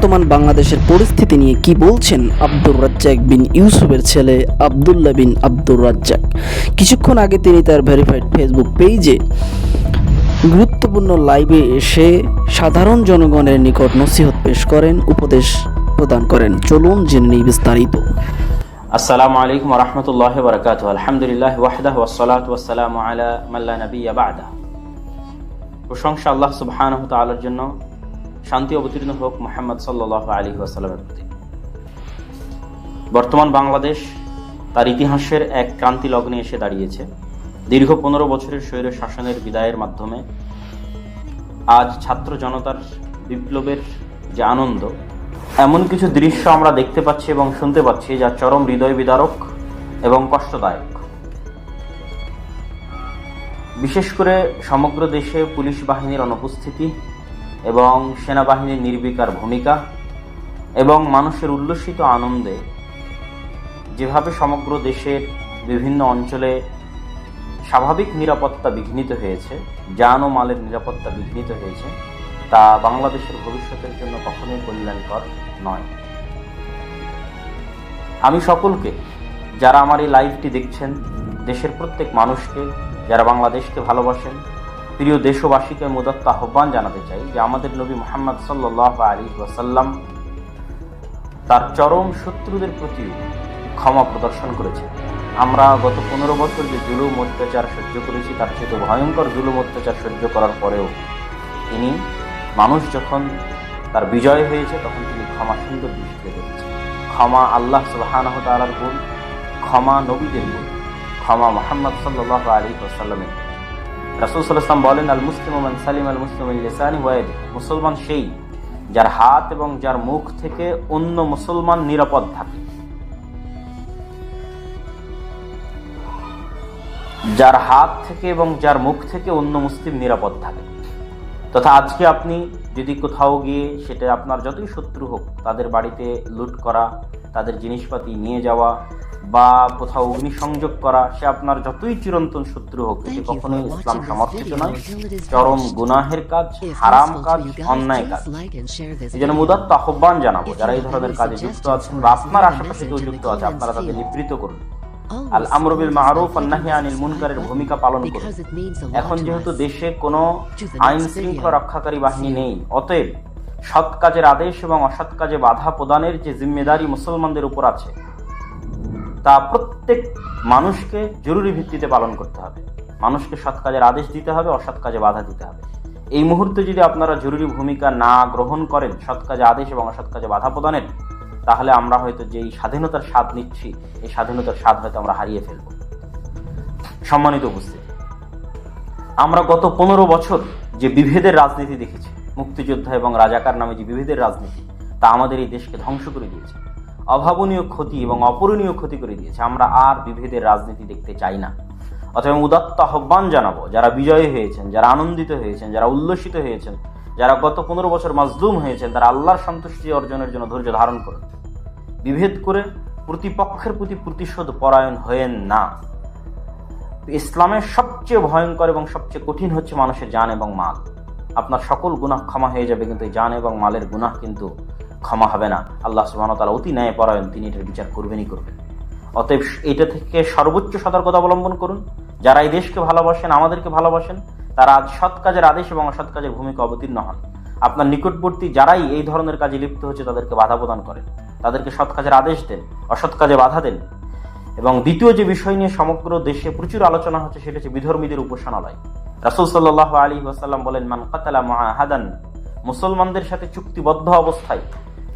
বর্তমান বাংলাদেশের পরিস্থিতি নিয়ে কি বলছেন আব্দুর রাজ্জাক বিন ইউসুফের ছেলে আব্দুল্লাহ বিন আব্দুর রাজ্জাক। কিছুক্ষণ আগে তিনি তার ভেরিফাইড ফেসবুক পেজে গুরুত্বপূর্ণ লাইভে এসে সাধারণ জনগণের নিকট নসিহত পেশ করেন, উপদেশ প্রদান করেন। চলুন জেনে নিই বিস্তারিত। আসসালামু আলাইকুম ওয়া রাহমাতুল্লাহি ওয়া বারাকাতুহু। আলহামদুলিল্লাহি ওয়াহদাহু ওয়াসসালাতু ওয়াসসালামু আলা মান লা নাবিয়্যা বা'দাহু। প্রশংসা আল্লাহ সুবহানাহু ওয়া তাআলার জন্য, শান্তি অবতীর্ণ হোক মুহাম্মদ সাল্লাল্লাহু আলাইহি ওয়াসাল্লামের প্রতি। বর্তমান বাংলাদেশ তার ইতিহাসের এক ক্রান্তি লগ্নে এসে দাঁড়িয়েছে। দীর্ঘ 15 বছরের স্বৈর শাসনের বিদায়ের মাধ্যমে আজ ছাত্র জনতার বিপ্লবের যে আনন্দ, এমন কিছু দৃশ্য আমরা দেখতে পাচ্ছি এবং শুনতে পাচ্ছি যা চরম হৃদয় বিদারক এবং কষ্টদায়ক। বিশেষ করে সমগ্র দেশে পুলিশ বাহিনীর অনুপস্থিতি এবং সেনাবাহিনীর নির্বিকার ভূমিকা এবং মানুষের উল্লসিত আনন্দে যেভাবে সমগ্র দেশের বিভিন্ন অঞ্চলে স্বাভাবিক নিরাপত্তা বিঘ্নিত হয়েছে, জান ও মালের নিরাপত্তা বিঘ্নিত হয়েছে, তা বাংলাদেশের ভবিষ্যতের জন্য কখনোই কল্যাণকর নয়। আমি সকলকে, যারা আমার এই লাইভটি দেখছেন, দেশের প্রত্যেক মানুষকে, যারা বাংলাদেশকে ভালোবাসেন, প্রিয় দেশবাসীকে মুদাত্ত আহ্বান জানাতে চাই যে আমাদের নবী মুহাম্মদ সাল্লাল্লাহু আলাইহি ওয়াসাল্লাম তার চরম শত্রুদের প্রতি ক্ষমা প্রদর্শন করেছেন। আমরা গত 15 বছর যে জুলুম অত্যাচার সহ্য করেছি, তার চেয়ে ভয়ঙ্কর জুলুম অত্যাচার সহ্য করার পরেও তিনি, মানুষ যখন তার বিজয় হয়েছে, তখন তিনি ক্ষমা সুন্দর দৃষ্টিতে দেখেছেন। ক্ষমা আল্লাহ সুবহানাহু ওয়া তাআলার গুণ, ক্ষমা নবীদের গুণ, ক্ষমা মুহাম্মদ সাল্লাল্লাহু আলাইহি ওয়াসাল্লামের। রাসূল সাল্লাল্লাহু আলাইহি ওয়াসাল্লাম বলেন, আল মুসলিমু মান সালিমা আল মুসলিমু মিন লিসানিহি ওয়া ইয়াদিহি। মুসলমান সেই যার হাত এবং যার মুখ থেকে অন্য মুসলমান নিরাপদ থাকে। যার হাত থেকে এবং যার মুখ থেকে অন্য মুসলিম নিরাপদ থাকে। তথা আজকে আপনি যদি কোথাও গিয়ে, সেটা আপনার যতই শত্রু হোক, তাদের বাড়িতে লুট করা, তাদের জিনিসপাতি নিয়ে যাওয়া বা কোথাও অগ্নিসংযোগ করা, সে আপনার যতই চিরন্তন শত্রু হোক, এটি কখনোই ইসলাম সমর্থিত নয়। চরম গুনাহের কাজ, হারাম কাজ, অন্যায় কাজ। এই জন্য মুদাত্ত আহ্বান জানাবো, যারা এই ধরনের কাজে যুক্ত আছেন বা আপনার আশেপাশে কেউ যুক্ত আছে, আপনারা তাদের নিবৃত্ত করুন। আল আমরু বিল মারুফ ওয়ান নাহই আনিল মুনকারের ভূমিকা পালন করুন। এখন যেহেতু দেশে কোনো আইন শৃঙ্খলা রক্ষাকারী বাহিনী নেই, অতএব সৎ কাজের আদেশ এবং অসৎ কাজে বাধা প্রদানের যে জিম্মেদারি মুসলমানদের উপর আছে, তা প্রত্যেক মানুষকে জরুরি ভিত্তিতে পালন করতে হবে। মানুষকে সৎ কাজের আদেশ দিতে হবে, অসৎ কাজে বাধা দিতে হবে। এই মুহূর্তে যদি আপনারা জরুরি ভূমিকা না গ্রহণ করেন সৎ কাজে আদেশ এবং অসৎ কাজে বাধা প্রদানের, তাহলে আমরা হয়তো যেই স্বাধীনতার স্বাদ নিচ্ছি, এই স্বাধীনতার স্বাদ হয়তো আমরা হারিয়ে ফেলব। সম্মানিত উপস্থিতি, আমরা গত 15 বছর যে বিভেদের রাজনীতি দেখেছি, মুক্তিযোদ্ধা এবং রাজাকার নামে যে বিভেদের রাজনীতি, তা আমাদের এই দেশকে ধ্বংস করে দিয়েছে, অভাবনীয় ক্ষতি এবং অপূরণীয় ক্ষতি করে দিয়েছে। আমরা আর বিভেদের রাজনীতি দেখতে চাই না। অথবা উদাত্ত আহ্বান জানাবো, যারা বিজয়ী হয়েছেন, যারা আনন্দিত হয়েছেন, যারা উল্লসিত হয়েছেন, যারা গত 15 বছর মাজলুম হয়েছেন, তারা আল্লাহর সন্তুষ্টি অর্জনের জন্য ধৈর্য ধারণ করুন। বিভেদ করে প্রতিপক্ষের প্রতি প্রতিশোধ পরায়ণ হয়েন না। ইসলামের সবচেয়ে ভয়ঙ্কর এবং সবচেয়ে কঠিন হচ্ছে মানুষের জান এবং মাল। আপনার সকল গুনাহ ক্ষমা হয়ে যাবে, কিন্তু জান এবং মালের গুনাহ কিন্তু ক্ষমা হবে না। আল্লাহ সুবহানাহু ওয়া তাআলা অতি ন্যায়পরায়ণ, তিনি এটার বিচার করবেনই করবেন। অতএব এটা থেকে সর্বোচ্চ সতর্কতা অবলম্বন করুন। যারা এই দেশকে ভালোবাসেন, আমাদেরকে ভালোবাসেন, তারা আজ সৎ কাজের আদেশ এবং অসৎ কাজের ভূমিকা অবতীর্ণ হন। আপনার নিকটবর্তী যারাই এই ধরনের কাজে লিপ্ত হচ্ছে, তাদেরকে বাধা প্রদান করেন, তাদেরকে সৎ কাজের আদেশ দেন, অসৎ কাজে বাধা দেন। এবং দ্বিতীয় যে বিষয় নিয়ে সমগ্র দেশে প্রচুর আলোচনা হচ্ছে, সেটা হচ্ছে বিধর্মীদের উপাসনালয়। রাসূল সাল্লাল্লাহু আলাইহি ওয়াসাল্লাম বলেন, মান কাতালা মুআহাদান, মুসলমানদের সাথে চুক্তিবদ্ধ অবস্থায়,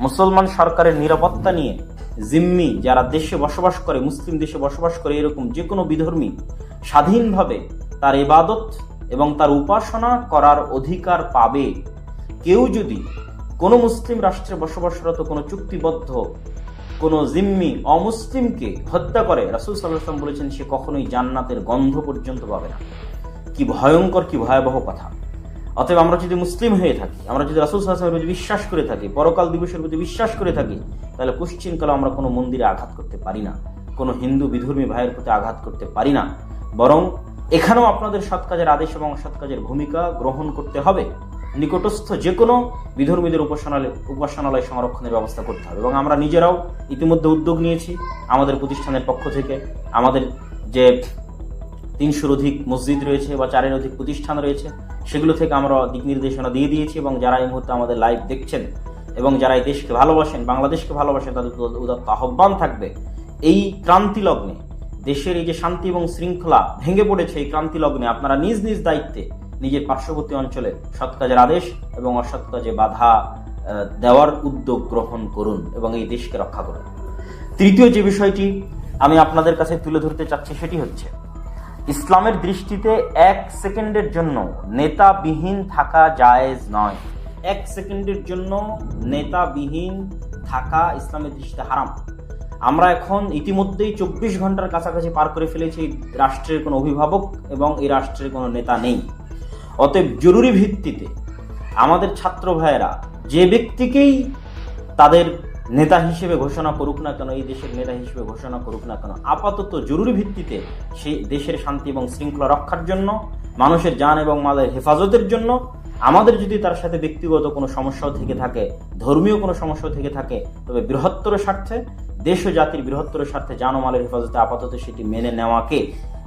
মুসলমান সরকারের নিরাপত্তা নিয়ে জিম্মি যারা দেশে বসবাস করে, মুসলিম দেশে বসবাস করে, এরকম যে কোনো বিধর্মী স্বাধীনভাবে তার ইবাদত এবং তার উপাসনা করার অধিকার পাবে। কেউ যদি কোনো মুসলিম রাষ্ট্রে বসবাসরত কোনো চুক্তিবদ্ধ কোনো জিম্মি অমুসলিমকে হত্যা করে, রাসূল সাল্লাল্লাহু আলাইহি ওয়াসাল্লাম বলেছেন, সে কখনোই জান্নাতের গন্ধ পর্যন্ত পাবে না। কি ভয়ঙ্কর, কি ভয়াবহ কথা! অতএব আমরা যদি মুসলিম হয়ে থাকি, আমরা যদি রাসূল সাল্লাল্লাহু আলাইহি ওয়াসাল্লামের প্রতি বিশ্বাস করে থাকি, পরকাল দিবসের প্রতি বিশ্বাস করে থাকি, তাহলে কোশ্চিনকালে আমরা কোনো মন্দিরে আঘাত করতে পারি না, কোনো হিন্দু বিধর্মী ভাইয়ের প্রতি আঘাত করতে পারি না। বরং এখানেও আপনাদের সৎ কাজের আদেশ এবং অসৎ কাজের ভূমিকা গ্রহণ করতে হবে। নিকটস্থ যে কোনো বিধর্মীদের উপাসনালয় সংরক্ষণের ব্যবস্থা করতে হবে। এবং আমরা নিজেরাও ইতিমধ্যে উদ্যোগ নিয়েছি আমাদের প্রতিষ্ঠানের পক্ষ থেকে। আমাদের যে 300-র অধিক মসজিদ রয়েছে বা 4-এর অধিক প্রতিষ্ঠান রয়েছে, সেগুলো থেকে আমরা দিক নির্দেশনা দিয়ে দিয়েছি। এবং যারা এই মুহূর্তে আমাদের লাইভ দেখছেন এবং যারা এই দেশকে ভালোবাসেন, বাংলাদেশকে ভালোবাসেন, তাদের উদাত্ত আহ্বান থাকবে, এই ক্রান্তি লগ্নে দেশের এই যে শান্তি এবং শৃঙ্খলা ভেঙে পড়েছে, এই ক্রান্তি লগ্নে আপনারা নিজ নিজ দায়িত্বে নিজের পার্শ্ববর্তী অঞ্চলে সৎ কাজের আদেশ এবং অসৎ কাজে বাধা দেওয়ার উদ্যোগ গ্রহণ করুন এবং এই দেশকে রক্ষা করুন। তৃতীয় যে বিষয়টি আমি আপনাদের কাছে তুলে ধরতে চাচ্ছি সেটি হচ্ছে, ইসলামের দৃষ্টিতে 1 সেকেন্ডের জন্য নেতাবিহীন থাকা জায়েজ নয়। 1 সেকেন্ডের জন্য নেতাবিহীন থাকা ইসলামের দৃষ্টিতে হারাম। আমরা এখন ইতিমধ্যেই 24 ঘন্টার কাছাকাছি পার করে ফেলেছি। এই রাষ্ট্রের কোনো অভিভাবক এবং এই রাষ্ট্রের কোনো নেতা নেই। অতএব জরুরি ভিত্তিতে আমাদের ছাত্র ভাইয়েরা যে ব্যক্তিকেই তাদের নেতা হিসেবে ঘোষণা করুক না কেন, এই দেশের নেতা হিসেবে ঘোষণা করুক না কেন, আপাতত জরুরি ভিত্তিতে সেই দেশের শান্তি এবং শৃঙ্খলা রক্ষার জন্য, মানুষের জান এবং মালের হেফাজতের জন্য, আমাদের যদি তার সাথে ব্যক্তিগত কোনো সমস্যাও থেকে থাকে, ধর্মীয় কোনো সমস্যাও থেকে থাকে, তবে বৃহত্তর স্বার্থে, দেশ ও জাতির বৃহত্তর স্বার্থে জান ও মালের হেফাজতে আপাতত সেটি মেনে নেওয়াকে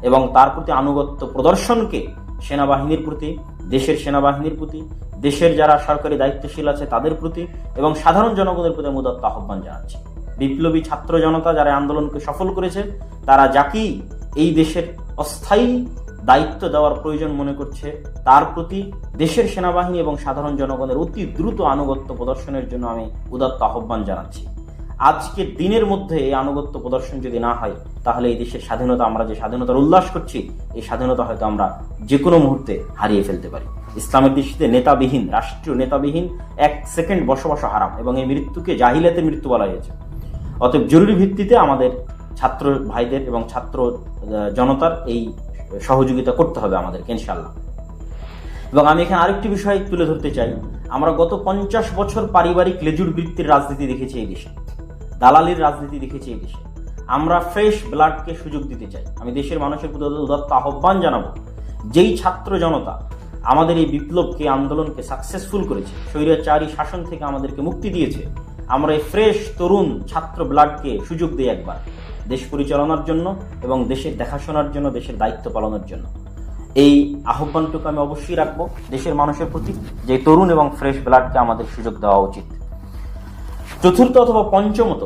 এবং তার প্রতি আনুগত্য প্রদর্শনকে সেনাবাহিনীর প্রতি, দেশের সেনাবাহিনীর প্রতি, দেশের যারা সরকারি দায়িত্বশীল আছে তাদের প্রতি এবং সাধারণ জনগণের প্রতি উদাত্ত আহ্বান জানাচ্ছি। বিপ্লবী ছাত্র জনতা যারা আন্দোলনকে সফল করেছে, তারা যাকেই এই দেশের অস্থায়ী দায়িত্ব দেওয়ার প্রয়োজন মনে করছে, তার প্রতি দেশের সেনাবাহিনী এবং সাধারণ জনগণের অতি দ্রুত আনুগত্য প্রদর্শনের জন্য আমি উদাত্ত আহ্বান জানাচ্ছি। আজকের দিনের মধ্যে এই আনুগত্য প্রদর্শন যদি না হয়, তাহলে এই দেশের স্বাধীনতা, আমরা যে স্বাধীনতার উল্লাস করছি, এই স্বাধীনতা হয়তো আমরা যে কোনো মুহূর্তে হারিয়ে ফেলতে পারি। ইসলামের দৃষ্টিতে নেতাবিহীন, রাষ্ট্রীয় নেতাবিহীন 1 সেকেন্ড বসবাস হারাম এবং এই মৃত্যুকে জাহিলিয়াতের মৃত্যু বলা হয়েছে। অতএব জরুরি ভিত্তিতে আমাদের ছাত্র ভাইদের এবং ছাত্র জনতার এই সহযোগিতা করতে হবে আমাদেরকে ইনশাআল্লাহ। এবং আমি এখানে আরেকটি বিষয় তুলে ধরতে চাই। আমরা গত 50 বছর পারিবারিক লেজুর বৃত্তির রাজনীতি দেখেছি এই দেশে, দালালির রাজনীতি দেখেছি এই দেশে। আমরা ফ্রেশ ব্লাডকে সুযোগ দিতে চাই। আমি দেশের মানুষের প্রতি উদাত্ত আহ্বান জানাবো, যেই ছাত্র জনতা আমাদের এই বিপ্লবকে, আন্দোলনকে সাকসেসফুল করেছে, স্বৈরাচারী শাসন থেকে আমাদেরকে মুক্তি দিয়েছে, আমরা এই ফ্রেশ তরুণ ছাত্র ব্লাডকে সুযোগ দিই একবার দেশ পরিচালনার জন্য এবং দেশের দেখাশোনার জন্য, দেশের দায়িত্ব পালনের জন্য। এই আহ্বানটুকু আমি অবশ্যই রাখবো দেশের মানুষের প্রতি, যে তরুণ এবং ফ্রেশ ব্লাডকে আমাদের সুযোগ দেওয়া উচিত। চতুর্থ অথবা পঞ্চমত,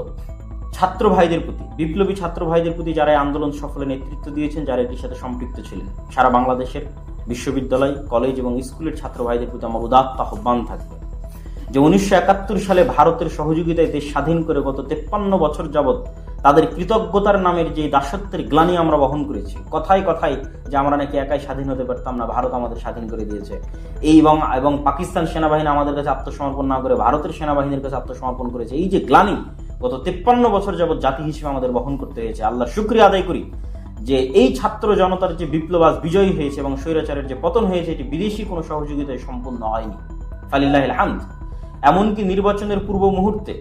ছাত্র ভাইদের প্রতি, বিপ্লবী ছাত্র ভাইদের প্রতি যারা আন্দোলন সফলে নেতৃত্ব দিয়েছেন, যারা এটির সাথে সম্পৃক্ত ছিলেন, সারা বাংলাদেশের বিশ্ববিদ্যালয়, কলেজ এবং স্কুলের ছাত্র ভাইদের প্রতি আমার উদাত্ত আহ্বান থাকবে যে 1971 সালে ভারতের সহযোগিতায় দেশ স্বাধীন করে গত 53 বছর যাবৎ তাদের কৃতজ্ঞতার নামের যে দাসত্বের গ্লানি আমরা বহন করেছি, কথায় কথায় যে আমরা নাকি একাই স্বাধীন হতে পারতাম না, ভারত আমাদের স্বাধীন করে দিয়েছে, এই এবং পাকিস্তান সেনাবাহিনী আমাদের কাছে আত্মসমর্পণ না করে ভারতের সেনাবাহিনীর কাছে আত্মসমর্পণ করেছে, এই যে গ্লানি গত 53 বছর যাবৎ জাতি হিসেবে আমাদের বহন করতে হয়েছে। আল্লাহ শুকরিয়া আদায় করি যে এই ছাত্র জনতার যে বিপ্লব আজ বিজয়ী হয়েছে এবং স্বৈরাচারের যে পতন হয়েছে, এটি বিদেশি কোনো সহযোগিতায় সম্পূর্ণ হয়নি, ফালিল্লাহিল হামদ। এমনকি নির্বাচনের পূর্ব মুহূর্তে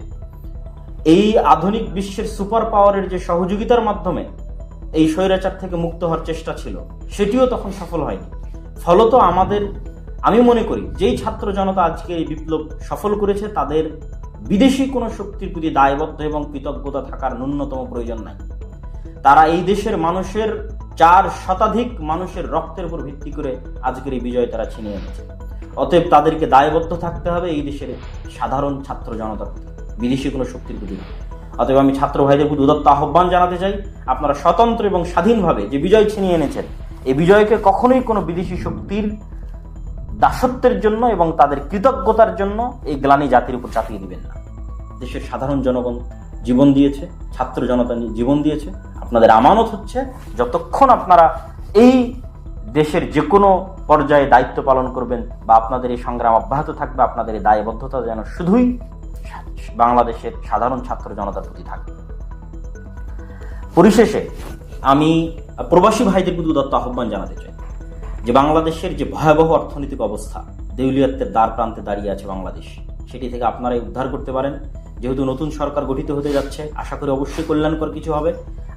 এই আধুনিক বিশ্বের সুপার পাওয়ারের যে সহযোগিতার মাধ্যমে এই স্বৈরাচার থেকে মুক্ত হওয়ার চেষ্টা ছিল, সেটিও তখন সফল হয়নি। ফলত আমি মনে করি যেই ছাত্র জনতা আজকে এই বিপ্লব সফল করেছে, তাদের বিদেশি কোনো শক্তির প্রতি দায়বদ্ধ এবং কৃতজ্ঞতা থাকার ন্যূনতম প্রয়োজন নাই। তারা এই দেশের মানুষের 4 শতাধিক মানুষের রক্তের উপর ভিত্তি করে আজকের এই বিজয় তারা ছিনিয়ে এনেছে। অতএব তাদেরকে দায়বদ্ধ থাকতে হবে এই দেশের সাধারণ ছাত্র জনতার প্রতি, বিদেশি কোনো শক্তির প্রতি না। অতএব আমি ছাত্র ভাইদের প্রতি উদাত্ত আহ্বান জানাতে চাই, আপনারা স্বতন্ত্র এবং স্বাধীনভাবে যে বিজয় ছিনিয়ে এনেছেন, এই বিজয়কে কখনোই কোনো বিদেশি শক্তির দাসত্বের জন্য এবং তাদের কৃতজ্ঞতার জন্য এই গ্লানি জাতির উপর চাপিয়ে দিবেন না। দেশের সাধারণ জনগণ জীবন দিয়েছে, ছাত্র জনতা জীবন দিয়েছে, আপনাদের আমানত হচ্ছে যতক্ষণ আপনারা এই দেশের যে কোনো পর্যায়ে দায়িত্ব পালন করবেন বা আপনাদের এই সংগ্রাম অব্যাহত থাকবে, আপনাদের এই দায়বদ্ধতা যেন শুধুই বাংলাদেশের সাধারণ ছাত্র জনতার প্রতি থাকবে। পরিশেষে আমি প্রবাসী ভাইদের প্রতি উদাত্ত আহ্বান জানাতে চাই যে বাংলাদেশের যে ভয়াবহ অর্থনৈতিক অবস্থা, দেউলিয়াত্বের দ্বার প্রান্তে দাঁড়িয়ে আছে বাংলাদেশ, সেটি থেকে আপনারাই উদ্ধার করতে পারেন। যেহেতু নতুন সরকার গঠিত হতে যাচ্ছে, আশা করি অবশ্যই কল্যাণকর কিছু হবে।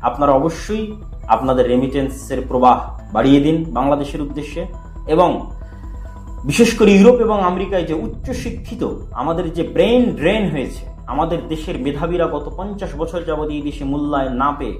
আপনারা অবশ্যই আপনাদের রেমিটেন্সের প্রবাহ বাড়িয়ে দিন বাংলাদেশের উদ্দেশ্যে এবং বিশেষ করে ইউরোপ এবং আমেরিকায় যে উচ্চ শিক্ষিত আমাদের যে ব্রেন ড্রেন হয়েছে, আমাদের দেশের মেধাবীরা গত 50 বছর যাবৎ এই দেশে মূল্যায়ন না পেয়ে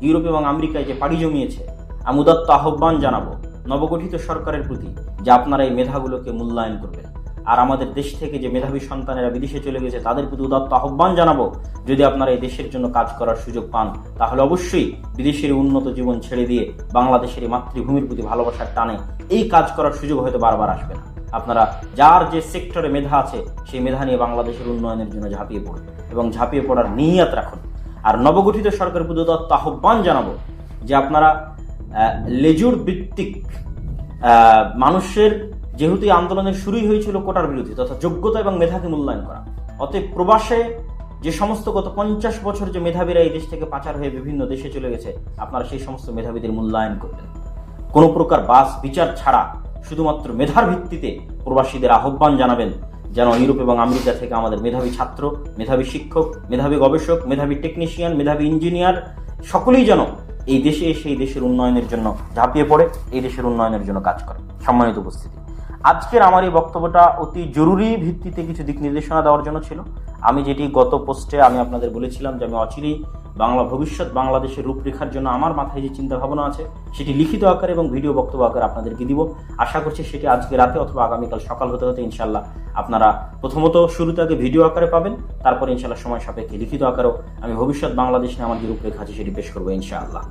ইউরোপ এবং আমেরিকায় যে পাড়ি জমিয়েছে, আমি উদাত্ত আহ্বান জানাবো নবগঠিত সরকারের প্রতি যে আপনারা এই মেধাগুলোকে মূল্যায়ন করবেন। আর আমাদের দেশ থেকে যে মেধাবী সন্তানেরা বিদেশে চলে গেছে তাদের প্রতি উদাত্ত আহ্বান জানাবো, যদি আপনারা এই দেশের জন্য কাজ করার সুযোগ পান তাহলে অবশ্যই বিদেশের উন্নত জীবন ছেড়ে দিয়ে বাংলাদেশের এই মাতৃভূমির প্রতি ভালোবাসার টানে এই কাজ করার সুযোগ হয়তো বারবার আসবে না। আপনারা যার যে সেক্টরে মেধা আছে সেই মেধা নিয়ে বাংলাদেশের উন্নয়নের জন্য ঝাঁপিয়ে পড়ুন এবং ঝাঁপিয়ে পড়ার নিয়ত রাখুন। আর নবগঠিত সরকারের প্রতি উদাত্ত আহ্বান জানাবো যে আপনারা লেজুর ভিত্তিক মানুষের, যেহেতু এই আন্দোলনের শুরুই হয়েছিল কোটার বিরোধী তথা যোগ্যতা এবং মেধাকে মূল্যায়ন করা, অতএব প্রবাসে যে সমস্ত গত 50 বছর যে মেধাবীরা এই দেশ থেকে পাচার হয়ে বিভিন্ন দেশে চলে গেছে, আপনারা সেই সমস্ত মেধাবীদের মূল্যায়ন করবেন। কোনো প্রকার বাস বিচার ছাড়া শুধুমাত্র মেধার ভিত্তিতে প্রবাসীদের আহ্বান জানাবেন যেন ইউরোপ এবং আমেরিকা থেকে আমাদের মেধাবী ছাত্র, মেধাবী শিক্ষক, মেধাবী গবেষক, মেধাবী টেকনিশিয়ান, মেধাবী ইঞ্জিনিয়ার সকলেই যেন এই দেশে এসে এই দেশের উন্নয়নের জন্য ঝাঁপিয়ে পড়ে এই দেশের উন্নয়নের জন্য কাজ করে। সম্মানিত উপস্থিতি, আজকের আমার এই বক্তব্যটা অতি জরুরি ভিত্তিতে কিছু দিক নির্দেশনা দেওয়ার জন্য ছিল। আমি যেটি গত পোস্টে আমি আপনাদের বলেছিলাম যে আমি অচিরেই ভবিষ্যৎ বাংলাদেশের রূপরেখার জন্য আমার মাথায় যে চিন্তা ভাবনা আছে সেটি লিখিত আকারে এবং ভিডিও বক্তব্য আকারে আপনাদেরকে দিব। আশা করছি সেটি আজকে রাতে অথবা আগামীকাল সকাল হতে হতে ইনশাল্লাহ আপনারা প্রথমত শুরুতে আগে ভিডিও আকারে পাবেন, তারপরে ইনশাল্লাহ সময় সাপেক্ষে লিখিত আকারেও আমি ভবিষ্যৎ বাংলাদেশ নিয়ে আমার যে রূপরেখা আছে সেটি পেশ করবো ইনশাআল্লাহ।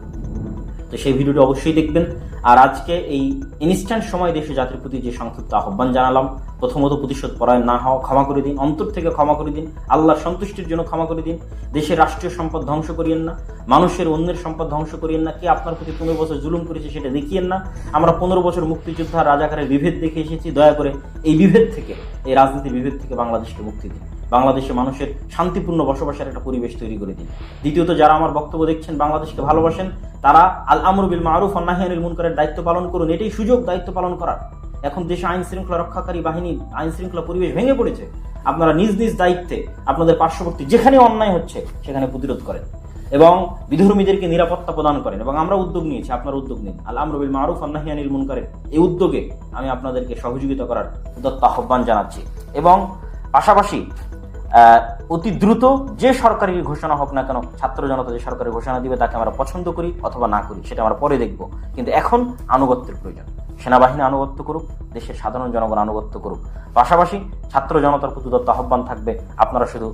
তো সেই ভিডিওটি অবশ্যই দেখবেন। আর আজকে এই ইনস্ট্যান্ট সময় দেশে জাতির প্রতি যে সংক্ষিপ্ত আহ্বান জানালাম, প্রথমত প্রতিশোধ পরায়ণ না হওয়া, ক্ষমা করে দিন, অন্তর থেকে ক্ষমা করে দিন, আল্লাহর সন্তুষ্টির জন্য ক্ষমা করে দিন। দেশের রাষ্ট্রীয় সম্পদ ধ্বংস করিয়েন না, মানুষের অন্যের সম্পদ ধ্বংস করিয়েন না। কে আপনার প্রতি 15 বছর জুলুম করেছে সেটা দেখিয়েন না। আমরা 15 বছর মুক্তিযোদ্ধা রাজাকারের বিভেদ দেখে এসেছি। দয়া করে এই বিভেদ থেকে, এই রাজনীতির বিভেদ থেকে বাংলাদেশকে মুক্তি দিন। বাংলাদেশে মানুষের শান্তিপূর্ণ বসবাসের একটা পরিবেশ তৈরি করে দিন। দ্বিতীয়ত, যারা আমার বক্তব্য দেখছেন বাংলাদেশকে ভালোবাসেন, তারা আল আমরু বিল মারুফ ওয়ান নাহি আনিল মুনকারের দায়িত্ব পালন করুন। এটাই সুযোগ দায়িত্ব পালন করার। এখন দেশে আইন শৃঙ্খলা রক্ষাকারী বাহিনী, আইন শৃঙ্খলা পরিবেশ ভেঙে পড়েছে। আপনারা নিজ নিজ দায়িত্বে আপনাদের পার্শ্ববর্তী যেখানে অন্যায় হচ্ছে সেখানে প্রতিরোধ করেন এবং বিধর্মীদেরকে নিরাপত্তা প্রদান করেন। এবং আমরা উদ্যোগ নিয়েছি, আপনারা উদ্যোগ নিন। আল আমরু বিল মারুফ ওয়ান নাহি আনিল মুনকারের এই উদ্যোগে আমি আপনাদেরকে সহযোগিতা করার উদাত্ত আহ্বান জানাচ্ছি। এবং পাশাপাশি অতি দ্রুত যে সরকারি ঘোষণা হোক না কেন, ছাত্র জনতা যে সরকারি ঘোষণা দিবে তাকে আমরা পছন্দ করি অথবা না করি সেটা আমরা পরে দেখব, কিন্তু এখন আনুগত্যের প্রয়োজন। সেনাবাহিনী আনুগত্য করুক, দেশের সাধারণ জনগণ আনুগত্য করুক। পাশাপাশি ছাত্র জনতার প্রতি উদাত্ত আহ্বান থাকবে, আপনারা শুধু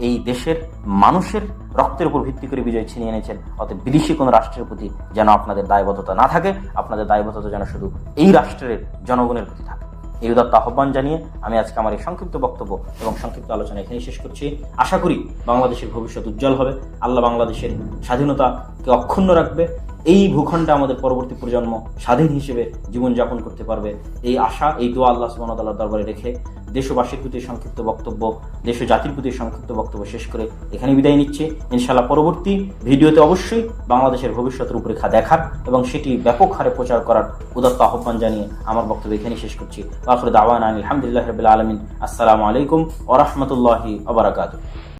এই দেশের মানুষের রক্তের উপর ভিত্তি করে বিজয় ছিনিয়ে এনেছেন, অতএব বিদেশি কোনো রাষ্ট্রের প্রতি যেন আপনাদের দায়বদ্ধতা না থাকে, আপনাদের দায়বদ্ধতা যেন শুধু এই রাষ্ট্রের জনগণের প্রতি থাকে। এই উদাত্ত আহ্বান জানিয়ে আমি আজকে আমার এই সংক্ষিপ্ত বক্তব্য এবং সংক্ষিপ্ত আলোচনা এখানেই শেষ করছি। আশা করি বাংলাদেশের ভবিষ্যৎ উজ্জ্বল হবে, আল্লাহ বাংলাদেশের স্বাধীনতাকে অক্ষুণ্ণ রাখবে, এই ভূখণ্ডে আমাদের পরবর্তী প্রজন্ম স্বাধীন হিসেবে জীবনযাপন করতে পারবে। এই আশা, এই দোয়া আল্লাহ সুবহানাহু ওয়া তাআলার দরবারে রেখে দেশবাসীর প্রতি সংক্ষিপ্ত বক্তব্য, দেশ ও জাতির প্রতি সংক্ষিপ্ত বক্তব্য শেষ করে এখানে বিদায় নিচ্ছি। ইনশাআল্লাহ পরবর্তী ভিডিওতে অবশ্যই বাংলাদেশের ভবিষ্যৎ রূপরেখা দেখার এবং সেটি ব্যাপক হারে প্রচার করার উদাত্ত আহ্বান জানিয়ে আমার বক্তব্য এখানেই শেষ করছি। ওয়া আখিরু দাওয়ানা আলহামদুলিল্লাহি রাব্বিল আলামিন। আসসালামু আলাইকুম ওয়া রাহমাতুল্লাহি ওয়া বারাকাতুহু।